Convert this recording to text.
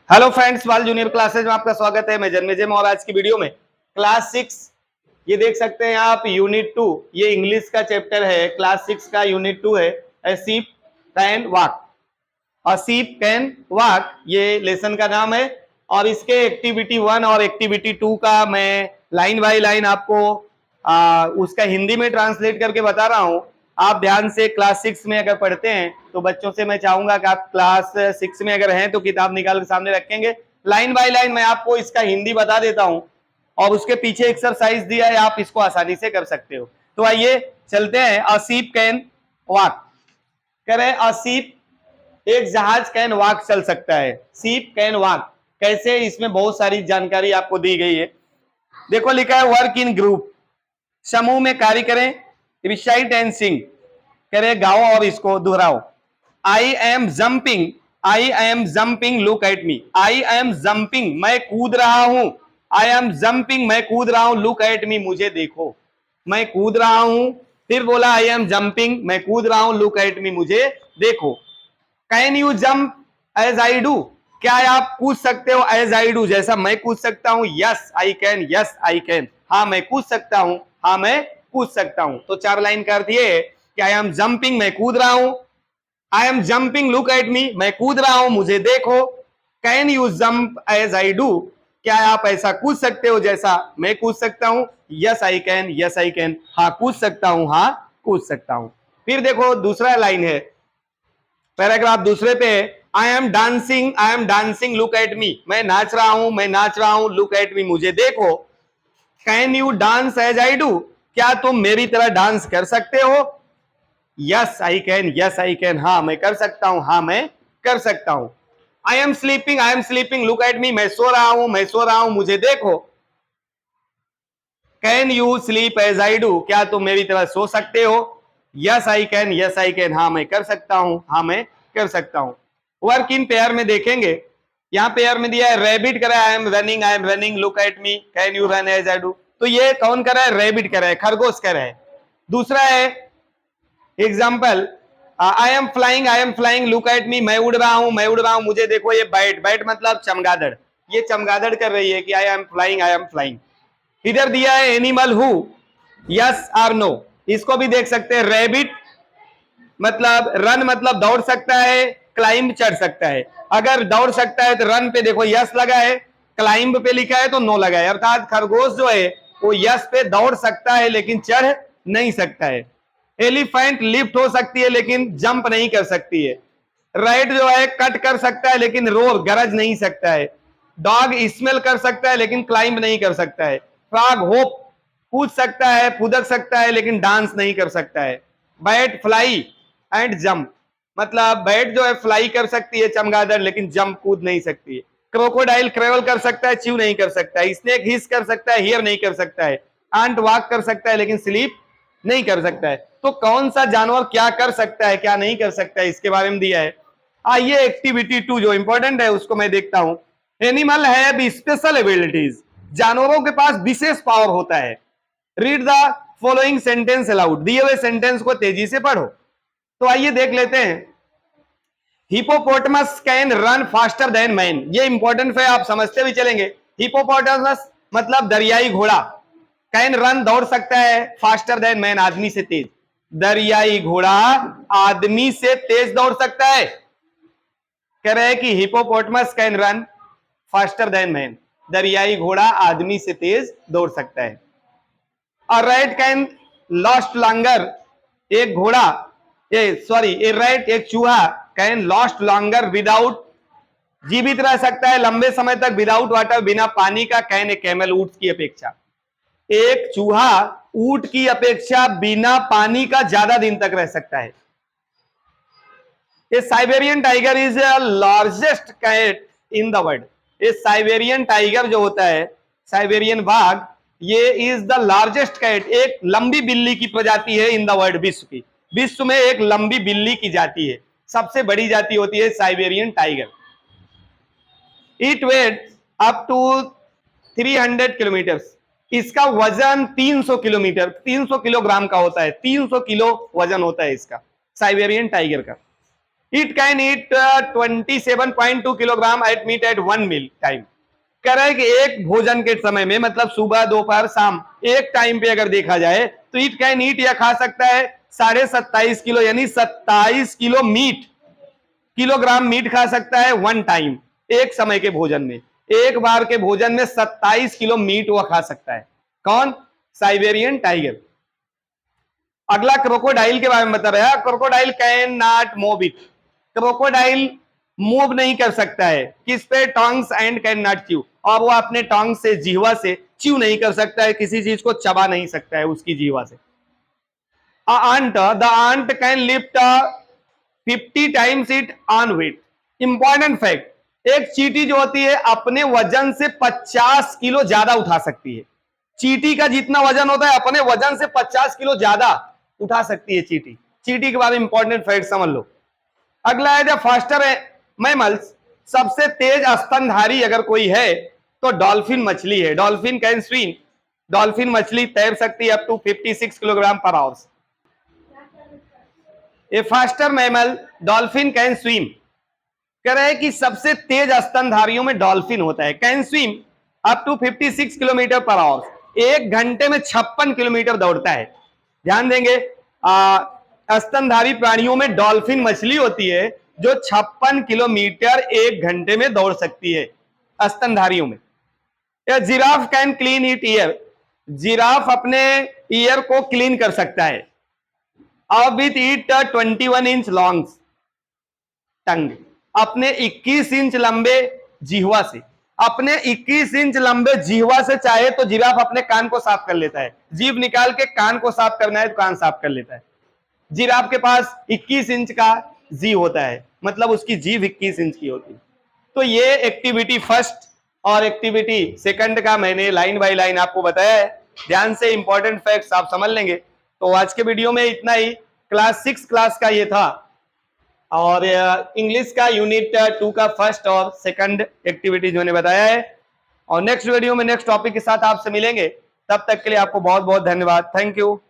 Hello friends, वाल junior classes में आपका स्वागत है। मैं जन्मेजय और आज की वीडियो में क्लास 6 ये देख सकते हैं आप, यूनिट 2 ये इंग्लिश का चैप्टर है। क्लास 6 का यूनिट 2 है a sheep can walk. A sheep can walk ये लेसन का नाम है और इसके एक्टिविटी 1 और एक्टिविटी 2 का मैं लाइन बाय लाइन आपको उसका हिंदी में ट्रांसलेट करके बता रहा हूं। आप ध्यान से क्लास 6 में अगर पढ़ते हैं तो बच्चों से मैं चाहूंगा कि आप क्लास 6 में अगर हैं तो किताब निकाल के सामने रखेंगे। लाइन बाय लाइन मैं आपको इसका हिंदी बता देता हूं और उसके पीछे एक्सरसाइज दिया है, आप इसको आसानी से कर सकते हो। तो आइए चलते हैं। अ शीप कैन वॉक करें। अ शीप एक जहाज कैन वॉक चल सकता है। शीप कैन वॉक कैसे, इसमें बहुत सारी जानकारी आपको दी गई है। देखो लिखा है वर्क इन ग्रुप, समूह में कार्य करें। रिसाइट एंड सिंग करें, गाओ और इसको दोहराओ। I am jumping, I am jumping look at me. I am jumping मैं कूद रहा हूं। आई एम जंपिंग मैं कूद रहा हूं। लुक एट मी मुझे देखो। मैं कूद रहा हूं, फिर बोला आई एम जंपिंग मैं कूद रहा हूं। लुक एट मी मुझे देखो। Can you jump as I do, क्या आप कूद सकते हो एज आई डू, जैसा मैं कूद सकता हूं। Yes I can, yes I can, हाँ मैं कूद सकता हूं, हाँ मैं कूद सकता हूं। तो 4 लाइन का अर्थ ये है कि आई एम जंपिंग मैं कूद रहा हूं। I am jumping look at me मैं कूद रहा हूं मुझे देखो। Can you jump as I do, क्या आप ऐसा कूद सकते हो जैसा मैं कूद सकता हूं। Yes I can, yes I can, हाँ कूद सकता हूं, हाँ कूद सकता हूं। फिर देखो दूसरा लाइन है, पैराग्राफ दूसरे पे, I am dancing look at me, मैं नाच रहा हूं, मैं नाच रहा हूं। लुक एट मी मुझे देखो। Can you dance as I do, क्या तुम मेरी तरह डांस कर सकते हो। Yes I can, yes I can, हाँ मैं कर सकता हूं, हाँ मैं कर सकता हूं। I am sleeping look at me, मैं सो रहा हूं, मैं सो रहा हूं मुझे देखो। Can you sleep as I do, क्या तुम मेरी तरह सो सकते हो। Yes I can, yes I can, हाँ मैं कर सकता हूं, हाँ मैं कर सकता हूं। वर्क इन पेयर में देखेंगे, यहां पेयर में दिया है रैबिट करा है, I am running look at me, can you run as I do. तो ये कौन कर रहा है, रैबिट कर रहा है, खरगोश कर रहा है। दूसरा है example, I am flying look at me, मैं उड़ रहा हूं, मैं उड़ रहा हूं मुझे देखो। ये बैट, बैट मतलब चमगादड़, ये चमगादड़ कर रही है कि I am flying, I am flying. इधर दिया है एनिमल हु, यस और नो, इसको भी देख सकते हैं। रैबिट मतलब रन मतलब दौड़ सकता है, क्लाइंब चढ़ सकता है। अगर दौड़ सकता है तो रन पे देखो यस लगा है, क्लाइंब पे लिखा है तो नो लगा है। अर्थात खरगोश जो है वो यस पे दौड़ सकता है लेकिन चढ़ नहीं सकता है। एलिफेंट लिफ्ट हो सकती है लेकिन जंप नहीं कर सकती है। राइट जो है कट कर सकता है लेकिन रोर गरज नहीं सकता है। डॉग स्मेल कर सकता है लेकिन क्लाइंब नहीं कर सकता है। फ्रॉग होप कूद सकता है, फुदक सकता है लेकिन डांस नहीं कर सकता है। बैट फ्लाई एंड जंप मतलब बैट जो है फ्लाई कर सकती है चमगादड़ लेकिन जंप कूद नहीं सकती है। क्रोकोडाइल क्रेवल कर सकता है, च्यू नहीं कर सकता है। स्नेक हिस कर सकता है, हियर नहीं कर सकता है। आंट वॉक कर सकता है लेकिन स्लीप नहीं कर सकता है। तो कौन सा जानवर क्या कर सकता है क्या नहीं कर सकता है इसके बारे में दिया है। आइए एक्टिविटी 2 जो इंपॉर्टेंट है उसको मैं देखता हूं। एनिमल हैव स्पेशल एबिलिटीज, जानवरों के पास विशेष पावर होता है। Read the following sentence allowed, दिए हुए सेंटेंस को तेजी से पढ़ो। तो आइए देख लेते हैं। Hippopotamus can run faster than man, ये इंपॉर्टेंट है, आप समझते भी चलेंगे। हिपोपोटामस मतलब दरियाई घोड़ा, कैन रन दौड़ सकता है, फास्टर देन मैन आदमी से तेज। दरियाई घोड़ा आदमी से तेज दौड़ सकता है। कह रहे हैं कि hippopotamus can run faster than man, दरियाई घोड़ा आदमी से तेज दौड़ सकता है। A rat can last longer, एक घोड़ा ए रैट एक चूहा कैन लॉस्ट लॉन्गर विदाउट, जीवित रह सकता है लंबे समय तक, विदाउट वाटर बिना पानी का। कैन ए कैमल ऊंट की अपेक्षा, एक चूहा ऊंट की अपेक्षा बिना पानी का ज्यादा दिन तक रह सकता है। A Siberian tiger is the largest cat in the world, ये साइबेरियन टाइगर जो होता है, साइबेरियन बाघ, ये इज द लार्जेस्ट कैट, एक लंबी बिल्ली की प्रजाति है इन द वर्ल्ड, विश्व की, विश्व में एक लंबी बिल्ली की जाति है, सबसे बड़ी जाति होती है Siberian tiger. It weight up to 300 kilometer, इसका वजन 300 किलोमीटर 300 किलोग्राम का होता है, 300 किलो वजन होता है इसका, साइबेरियन टाइगर का। It can eat 27.2 kilogram at meat at 1 meal time. कह रहा है कि एक भोजन के समय में, मतलब सुबह दोपहर शाम, एक टाइम पे अगर देखा जाए तो इट कैन ईट, या खा सकता है 27.5 किलो, यानी 27 किलो मीट, किलोग्राम मीट खा सकता है वन टाइम, एक समय के भोजन में, एक बार के भोजन में 27 किलो मीट वह खा सकता है। कौन? Siberian tiger. अगला क्रोकोडाइल के बारे में बता रहा है। Crocodile can not move it. Crocodile move नहीं कर सकता है किस पे? Tongues and can not chew, और वो अपने टंग से, जीवा से च्यू नहीं कर सकता है, किसी चीज को चबा नहीं सकता है उसकी जीवा से। The ant can lift 50 times it on weight. Important fact, एक चींटी जो होती है अपने वजन से 50 किलो ज्यादा उठा सकती है। चींटी का जितना वजन होता है अपने वजन से 50 किलो ज्यादा उठा सकती है चींटी। चींटी के बारे में इंपॉर्टेंट फैक्ट समझ लो। अगला है द फास्टर मैमल्स, सबसे तेज स्तनधारी अगर कोई है तो डॉल्फिन मछली है। डॉल्फिन कैन स्विम, डॉल्फिन मछली तैर सकती है up to 56 kilogram per hour. A faster mammal dolphin can swim, कह रहे हैं कि सबसे तेज स्तनधारियों में डॉल्फिन होता है। Can swim up to 56 kilometer per hour, एक घंटे में 56 किलोमीटर दौड़ता है। ध्यान देंगे, स्तनधारी प्राणियों में डॉल्फिन मछली होती है जो 56 किलोमीटर एक घंटे में दौड़ सकती है स्तनधारियों में। Giraffe can clean it year, giraffe अपने ईयर को क्लीन कर सकता है। विथ इट 21 इंच लॉन्ग टंग, अपने 21 इंच लंबे जिह्वा से, अपने 21 इंच लंबे जिह्वा से चाहे तो जिराफ अपने कान को साफ कर लेता है। जीभ निकाल के कान को साफ करना है तो कान साफ कर लेता है। जिराफ के पास 21 इंच का जीभ होता है, मतलब उसकी जीभ 21 इंच की होती है। तो ये एक्टिविटी फर्स्ट और एक्टिविटी सेकंड का मैंने लाइन बाय लाइन आपको बताया है। ध्यान से इंपॉर्टेंट फैक्ट्स आप समझ लेंगे। तो आज के वीडियो में इतना ही। क्लास 6 क्लास का ये था, और इंग्लिश का यूनिट 2 का फर्स्ट और सेकंड एक्टिविटीज मैंने बताया है। और नेक्स्ट वीडियो में नेक्स्ट टॉपिक के साथ आपसे मिलेंगे। तब तक के लिए आपको बहुत बहुत धन्यवाद। Thank you.